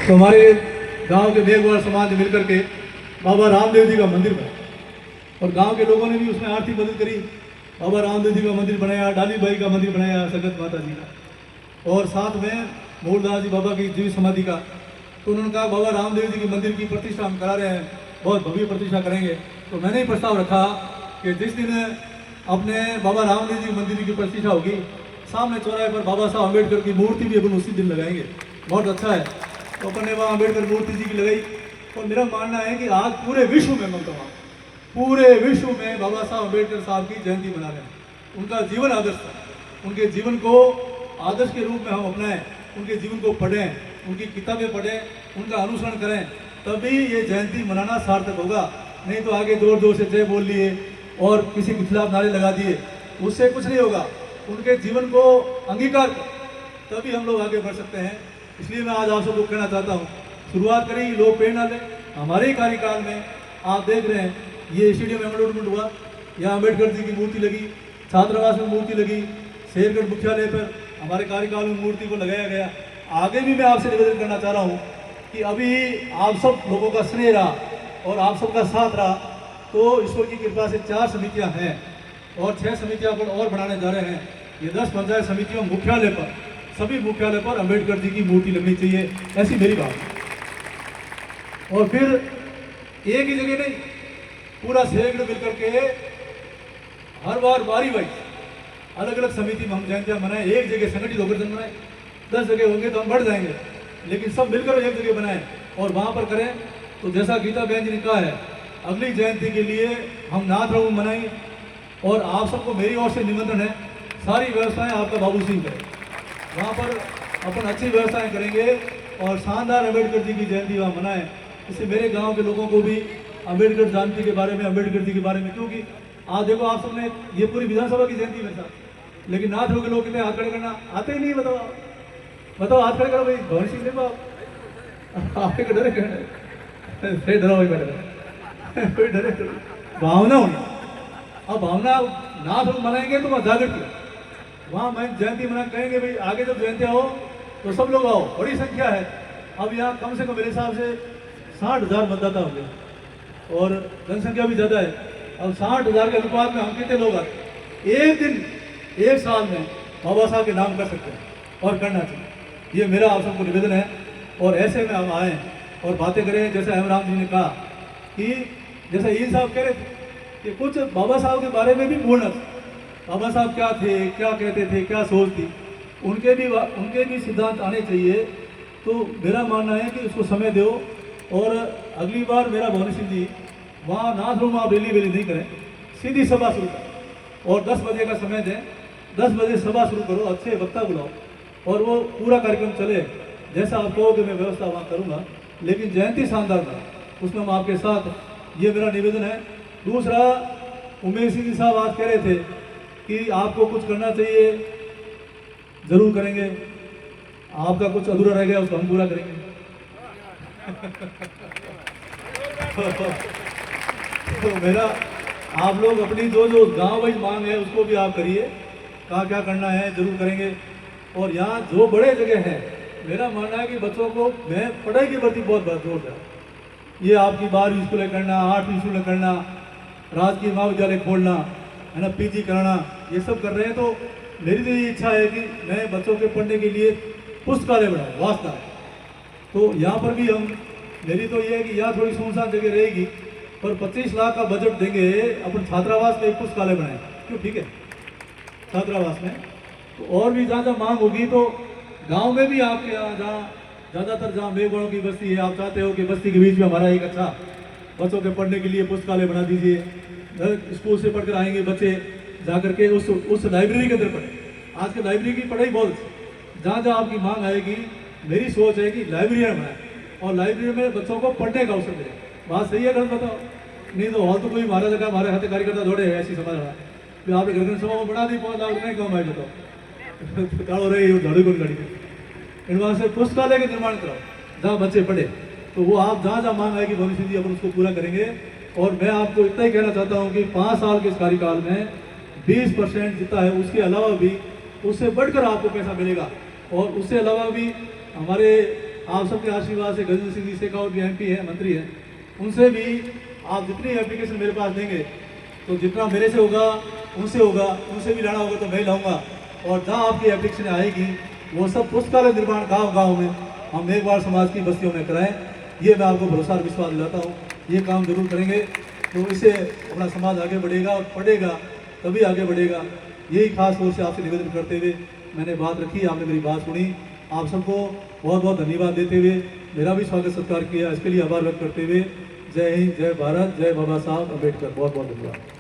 तो हमारे गांव के मेघवाड़ समाज ने मिलकर के बाबा रामदेव जी का मंदिर बनाया और गांव के लोगों ने भी उसमें आर्थिक मदद करी। बाबा रामदेव जी का मंदिर बनाया, डाली बाई का मंदिर बनाया, संगत माता जी का, और साथ में मूलदास जी बाबा की जीवित समाधि का। तो उन्होंने कहा बाबा रामदेव जी के मंदिर की प्रतिष्ठा हम करा रहे हैं, बहुत भव्य प्रतिष्ठा करेंगे। तो मैंने ही प्रस्ताव रखा कि जिस दिन अपने बाबा रामदेव जी मंदिर की प्रतिष्ठा होगी, सामने चौराहे पर बाबा साहब अम्बेडकर की मूर्ति भी अपन उसी दिन लगाएंगे, बहुत अच्छा है। तो अपन ने वहाँ अम्बेडकर मूर्ति जी की लगाई। और मेरा मानना है कि आज पूरे विश्व में ममता, पूरे विश्व में बाबा साहब अम्बेडकर साहब की जयंती मना रहे हैं। उनका जीवन आदर्श था, उनके जीवन को आदर्श के रूप में हम अपनाएं, उनके जीवन को पढ़ें, उनकी किताबें पढ़ें, उनका अनुसरण करें, तभी ये जयंती मनाना सार्थक होगा। नहीं तो आगे जोर जोर से जय बोल लिए और किसी के खिलाफ नारे लगा दिए, उससे कुछ नहीं होगा। उनके जीवन को अंगीकार कर, तभी हम लोग आगे बढ़ सकते हैं। इसलिए मैं आज आप सबको कहना चाहता हूँ, शुरुआत करें, लोग प्रेरणा लें। हमारे ही कार्यकाल में आप देख रहे हैं, ये स्टेडियम में डेवलपमेंट हुआ, यहाँ अम्बेडकर जी की मूर्ति लगी, छात्रावास में मूर्ति लगी, शेरगढ़ मुख्यालय पर हमारे कार्यकाल में मूर्ति को लगाया गया। आगे भी मैं आपसे निवेदन करना चाह रहा हूँ कि अभी आप सब लोगों का स्नेह रहा और आप सबका साथ रहा, तो ईश्वर की कृपा से 4 समितियाँ हैं और 6 समितियाँ पर और बढ़ाने जा रहे हैं। ये 10 पंचायत समितियों मुख्यालय पर, सभी मुख्यालय पर अम्बेडकर जी की मूर्ति लगनी चाहिए, ऐसी मेरी बात है। और फिर एक ही जगह नहीं, पूरा शेरगढ़ मिलकर के हर बार बारी बारी अलग अलग समिति में हम जयंतियाँ मनाएं, एक जगह संगठित होकर मनाएं। 10 जगह होंगे तो हम बढ़ जाएंगे, लेकिन सब मिलकर एक जगह बनाएं और वहाँ पर करें। तो जैसा गीता बहन जी ने कहा है, अगली जयंती के लिए हम नाथ राम मनाएंगे और आप सबको मेरी ओर से निमंत्रण है, सारी व्यवस्थाएं आपका बाबू सिंह करें, वहाँ पर अपन अच्छी व्यवस्थाएं करेंगे और शानदार अम्बेडकर जी की जयंती वहाँ मनाएं। इससे मेरे गांव के लोगों को भी अम्बेडकर जयंती के बारे में, अम्बेडकर जी के बारे में, क्योंकि आज देखो आप सबने ये पूरी विधानसभा की जयंती मेरे साथ, लेकिन नाथ राम के लोग कितने हाथ खड़े करना आते ही नहीं। बताओ बताओ, हाथ खड़े करो भाई, भवन सिंह देखो आप डरे फिर डरो भाई, बैठे कोई डरे, भावना होनी। अब भावना नाथ राम मनाएंगे तो वहाँ जागृत किया, वहाँ मैं जयंती मना कहेंगे भाई आगे जब जयंती हो तो सब लोग आओ, बड़ी संख्या है। अब यहाँ कम से कम मेरे हिसाब से 60,000 मतदाता होंगे और जनसंख्या भी ज़्यादा है। अब 60,000 के अनुपात में हम कितने लोग आते, एक दिन एक साल में बाबा साहब के नाम कर सकते हैं और करना चाहिए। ये मेरा आप सबको निवेदन है। और ऐसे में हम आएँ और बातें करें, जैसे हेमराम जी ने कहा कि जैसे ईद साहब कह रहे थे कि कुछ बाबा साहब के बारे में भी बोलना, बाबा साहब क्या थे, क्या कहते थे, क्या सोच थी, उनके भी सिद्धांत आने चाहिए। तो मेरा मानना है कि उसको समय दो। और अगली बार मेरा भवन सिंह जी वहाँ नाथ रूम आप रैली नहीं करें, सीधी सभा शुरू करें और 10 बजे का समय दें। 10 बजे सभा शुरू करो, अच्छे वक्ता बुलाओ और वो पूरा कार्यक्रम चले। जैसा आप कहोगे मैं व्यवस्था वहाँ करूँगा, लेकिन जयंती शानदार बना, उसमें हम आपके साथ, ये मेरा निवेदन है। दूसरा, उमेश सिंह जी साहब आज कह रहे थे कि आपको कुछ करना चाहिए, जरूर करेंगे, आपका कुछ अधूरा रह गया उसको हम पूरा करेंगे। तो मेरा आप लोग अपनी जो जो गांव वाइज मांग है उसको भी आप करिए, कहाँ क्या करना है जरूर करेंगे। और यहाँ जो बड़े जगह हैं, मेरा मानना है कि बच्चों को मैं पढ़ाई के प्रति बहुत जोर दूँ। ये आपकी 12वीं स्कूलें करना, 8वीं स्कूलें करना, राजकीय महाविद्यालय खोलना है ना, पीजी कराना, ये सब कर रहे हैं। तो मेरी तो ये इच्छा है कि मैं बच्चों के पढ़ने के लिए पुस्तकालय बनाऊँ, वास्ता। तो यहाँ पर भी हम, मेरी तो ये है कि यहाँ थोड़ी सुनसान जगह रहेगी पर 25 लाख का बजट देंगे, अपन छात्रावास में एक पुस्तकालय बनाएं, क्यों, ठीक है, छात्रावास में। तो और भी जहाँ जहाँ मांग होगी तो गांव में भी आपके यहाँ जहाँ ज़्यादातर जहाँ मेघवाड़ों की बस्ती है, आप चाहते हो कि बस्ती के बीच में हमारा एक अच्छा बच्चों के पढ़ने के लिए पुस्तकालय बना दीजिए। स्कूल से पढ़कर आएंगे बच्चे, जा करके उस लाइब्रेरी के अंदर पढ़े। आज के लाइब्रेरी की पढ़ाई बहुत अच्छी, जहाँ जहाँ आपकी मांग आएगी, मेरी सोच है कि लाइब्रेरियन बनाए और लाइब्रेरी में बच्चों को पढ़ने का अवसर दे। बात सही है, गलत बताओ? नहीं तो हॉल तो कोई मारा जगह हमारे हाथ कार्यकर्ता दौड़े है, ऐसी समझ रहा है। आपने घर सभा में बढ़ा दी 5 लाख नहीं कमाए, बताओ हो रही झाड़ू को गाड़ी इनवास से पुस्तकालय का निर्माण कराओ जहाँ बच्चे पढ़े। तो वो आप जहाँ जहाँ मांग आएगी भविष्य जी अपन उसको पूरा करेंगे। और मैं आपको इतना ही कहना चाहता हूँ कि 5 साल के इस कार्यकाल में 20% जितना है, उसके अलावा भी उससे बढ़कर आपको पैसा मिलेगा। और उससे अलावा भी हमारे आप सबके आशीर्वाद से गजेंद्र सिंह जी शेखावत भी MP है, मंत्री हैं, उनसे भी आप जितनी एप्लीकेशन मेरे पास देंगे तो जितना मेरे से होगा उनसे भी लाना होगा तो मैं लाऊंगा। और जहाँ आपकी एप्लीकेशन आएगी वो सब पुस्तकालय निर्माण गांव-गांव में हम मेघवाल समाज की बस्तियों में कराएं, ये मैं आपको भरोसा और विश्वास दिलाता हूँ। ये काम जरूर करेंगे तो इससे अपना समाज आगे बढ़ेगा और पढ़ेगा तभी आगे बढ़ेगा। यही खास तौर से आपसे निवेदन करते हुए मैंने बात रखी, आपने मेरी बात सुनी। आप सबको बहुत बहुत धन्यवाद देते हुए मेरा भी स्वागत सत्कार किया, इसके लिए आभार व्यक्त करते हुए जय हिंद, जय भारत, जय बाबा साहब अम्बेडकर। बहुत बहुत धन्यवाद।